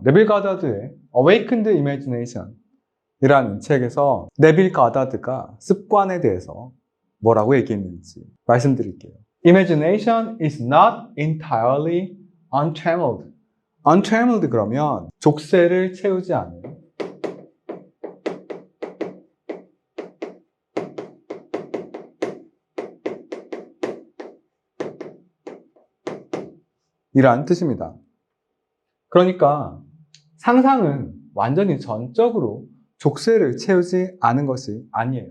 네빌 가다드의 Awakened Imagination 이라는 책에서 네빌 가다드가 습관에 대해서 뭐라고 얘기했는지 말씀드릴게요. Imagination is not entirely untrammeled. untrammeled 그러면 족쇄를 채우지 않은 이라는 뜻입니다. 그러니까 상상은 완전히 전적으로 족쇄를 채우지 않은 것이 아니에요.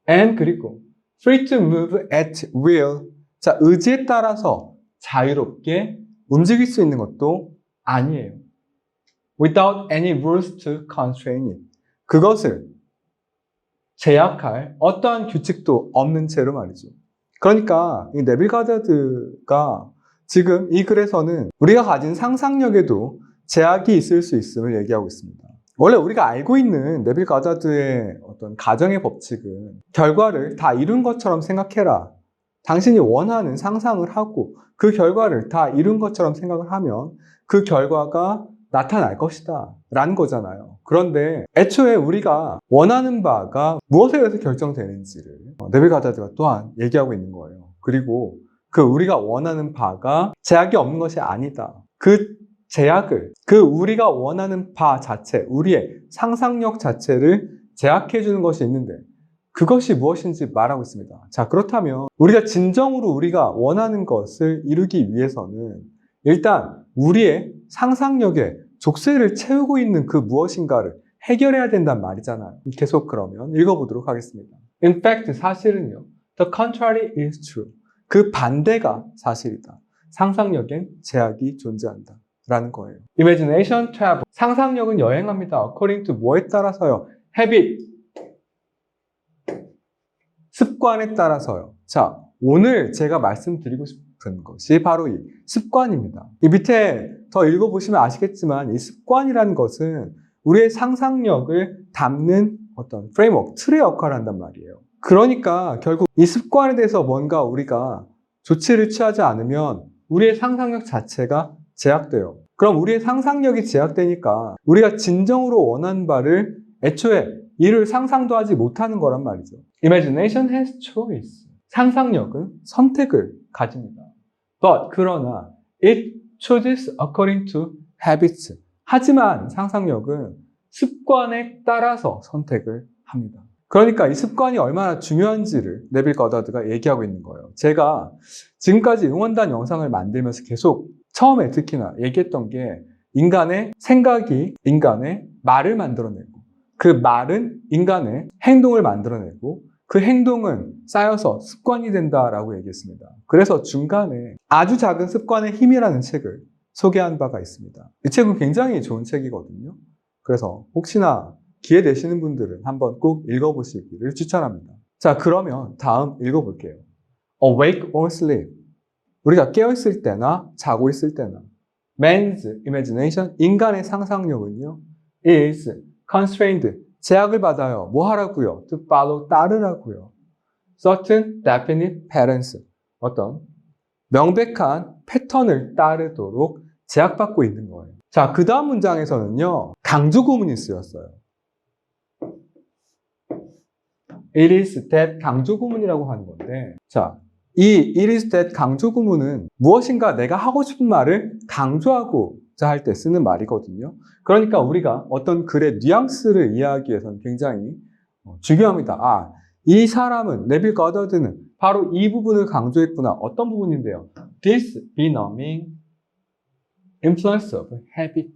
And 그리고 free to move at will. 자, 의지에 따라서 자유롭게 움직일 수 있는 것도 아니에요. Without any rules to constrain it. 그것을 제약할 어떠한 규칙도 없는 채로 말이죠. 그러니까 이 네빌 가다드가 지금 이 글에서는 우리가 가진 상상력에도 제약이 있을 수 있음을 얘기하고 있습니다. 원래 우리가 알고 있는 네빌 가다드의 어떤 가정의 법칙은 결과를 다 이룬 것처럼 생각해라. 당신이 원하는 상상을 하고 그 결과를 다 이룬 것처럼 생각을 하면 그 결과가 나타날 것이다 라는 거잖아요. 그런데 애초에 우리가 원하는 바가 무엇에 의해서 결정되는지를 네빌 가다드가 또한 얘기하고 있는 거예요. 그리고 그 우리가 원하는 바가 제약이 없는 것이 아니다. 그 제약을, 그 우리가 원하는 바 자체, 우리의 상상력 자체를 제약해 주는 것이 있는데 그것이 무엇인지 말하고 있습니다. 자, 그렇다면 우리가 진정으로 우리가 원하는 것을 이루기 위해서는 일단 우리의 상상력에 족쇄를 채우고 있는 그 무엇인가를 해결해야 된단 말이잖아요. 계속 그러면 읽어보도록 하겠습니다. In fact, 사실은요. The contrary is true. 그 반대가 사실이다. 상상력엔 제약이 존재한다. 라는 거예요. Imagination travel. 상상력은 여행합니다. According to 뭐에 따라서요? Habit. 습관에 따라서요. 자, 오늘 제가 말씀드리고 싶은 것이 바로 이 습관입니다. 이 밑에 더 읽어보시면 아시겠지만 이 습관이라는 것은 우리의 상상력을 담는 어떤 프레임워크, 틀의 역할을 한단 말이에요. 그러니까 결국 이 습관에 대해서 뭔가 우리가 조치를 취하지 않으면 우리의 상상력 자체가 제약돼요. 그럼 우리의 상상력이 제약되니까 우리가 진정으로 원하는 바를 애초에 이를 상상도 하지 못하는 거란 말이죠. Imagination has choice. 상상력은 선택을 가집니다. But 그러나 it chooses according to habits. 하지만 상상력은 습관에 따라서 선택을 합니다. 그러니까 이 습관이 얼마나 중요한지를 네빌 가다드가 얘기하고 있는 거예요. 제가 지금까지 응원단 영상을 만들면서 계속 처음에 특히나 얘기했던 게 인간의 생각이 인간의 말을 만들어내고 그 말은 인간의 행동을 만들어내고 그 행동은 쌓여서 습관이 된다라고 얘기했습니다. 그래서 중간에 아주 작은 습관의 힘이라는 책을 소개한 바가 있습니다. 이 책은 굉장히 좋은 책이거든요. 그래서 혹시나 기회 되시는 분들은 한번 꼭 읽어보시기를 추천합니다. 자, 그러면 다음 읽어볼게요. Awake or sleep. 우리가 깨어있을 때나 자고 있을 때나 Man's imagination, 인간의 상상력은요 is constrained, 제약을 받아요. 뭐 하라고요? To follow, 따르라고요. Certain definite patterns, 어떤 명백한 패턴을 따르도록 제약받고 있는 거예요. 자, 그 다음 문장에서는요 강조 구문이 쓰였어요. It is that 강조 구문이라고 하는 건데, 자, 이 it is that 강조 구문은 무엇인가 내가 하고 싶은 말을 강조하고자 할 때 쓰는 말이거든요. 그러니까 우리가 어떤 글의 뉘앙스를 이해하기 위해서는 굉장히 중요합니다. 아, 이 사람은 네빌 가다드는 바로 이 부분을 강조했구나. 어떤 부분인데요? This benumbing influence of habit.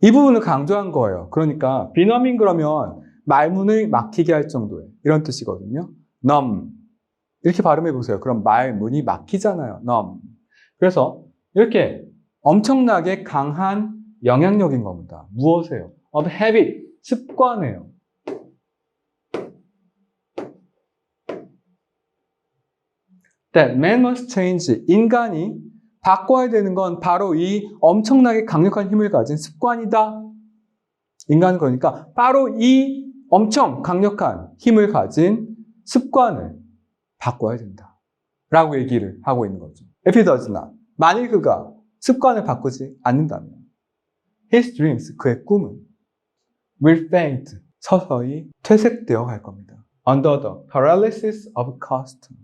이 부분을 강조한 거예요. 그러니까 benumbing 그러면 말문을 막히게 할 정도의 이런 뜻이거든요. numb. 이렇게 발음해 보세요. 그럼 말문이 막히잖아요. numb. 그래서 이렇게 엄청나게 강한 영향력인 겁니다. 무엇이에요? of habit. 습관이에요. That man must change. 인간이 바꿔야 되는 건 바로 이 엄청나게 강력한 힘을 가진 습관이다. 인간은 그러니까 바로 이 엄청 강력한 힘을 가진 습관을 바꿔야 된다 라고 얘기를 하고 있는 거죠. If he does not, 만일 그가 습관을 바꾸지 않는다면 his dreams, 그의 꿈은 will fade, 서서히 퇴색되어 갈 겁니다. Under the paralysis of custom.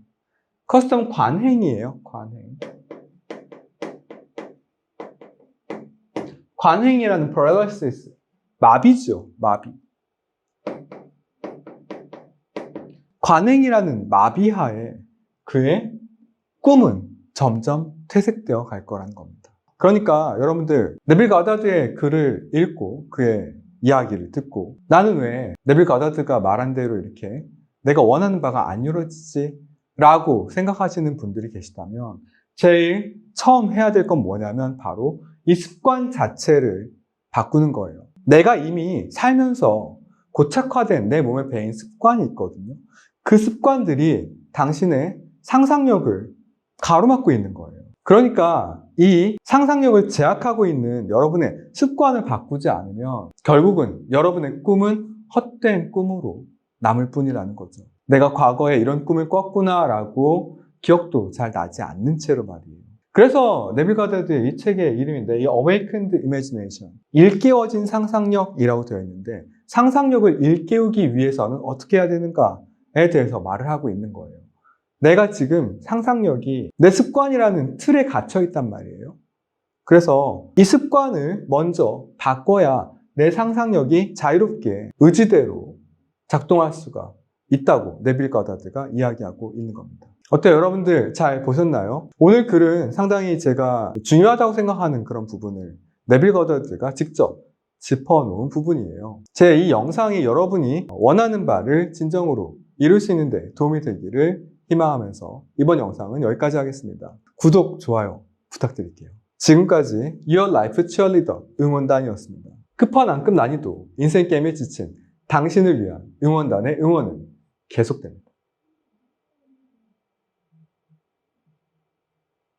custom 관행이에요. 관행. 관행이라는 paralysis, 마비죠. 마비. 관행이라는 마비하에 그의 꿈은 점점 퇴색되어 갈 거라는 겁니다. 그러니까 여러분들 네빌 가다드의 글을 읽고 그의 이야기를 듣고 나는 왜 네빌 가다드가 말한 대로 이렇게 내가 원하는 바가 안 이루어지지? 라고 생각하시는 분들이 계시다면 제일 처음 해야 될 건 뭐냐면 바로 이 습관 자체를 바꾸는 거예요. 내가 이미 살면서 고착화된 내 몸에 배인 습관이 있거든요. 그 습관들이 당신의 상상력을 가로막고 있는 거예요. 그러니까 이 상상력을 제약하고 있는 여러분의 습관을 바꾸지 않으면 결국은 여러분의 꿈은 헛된 꿈으로 남을 뿐이라는 거죠. 내가 과거에 이런 꿈을 꿨구나 라고 기억도 잘 나지 않는 채로 말이에요. 그래서 네빌 가다드의 이 책의 이름인데 이 Awakened Imagination, 일깨워진 상상력이라고 되어 있는데 상상력을 일깨우기 위해서는 어떻게 해야 되는가에 대해서 말을 하고 있는 거예요. 내가 지금 상상력이 내 습관이라는 틀에 갇혀 있단 말이에요. 그래서 이 습관을 먼저 바꿔야 내 상상력이 자유롭게 의지대로 작동할 수가 있다고 네빌 가다드가 이야기하고 있는 겁니다. 어때요? 여러분들 잘 보셨나요? 오늘 글은 상당히 제가 중요하다고 생각하는 그런 부분을 네빌 가다드가 직접 짚어놓은 부분이에요. 제 이 영상이 여러분이 원하는 바를 진정으로 이룰 수 있는 데 도움이 되기를 희망하면서 이번 영상은 여기까지 하겠습니다. 구독, 좋아요 부탁드릴게요. 지금까지 Your Life Cheerleader 응원단이었습니다. 끝판 안 끝 난이도 인생 게임에 지친 당신을 위한 응원단의 응원은 계속됩니다.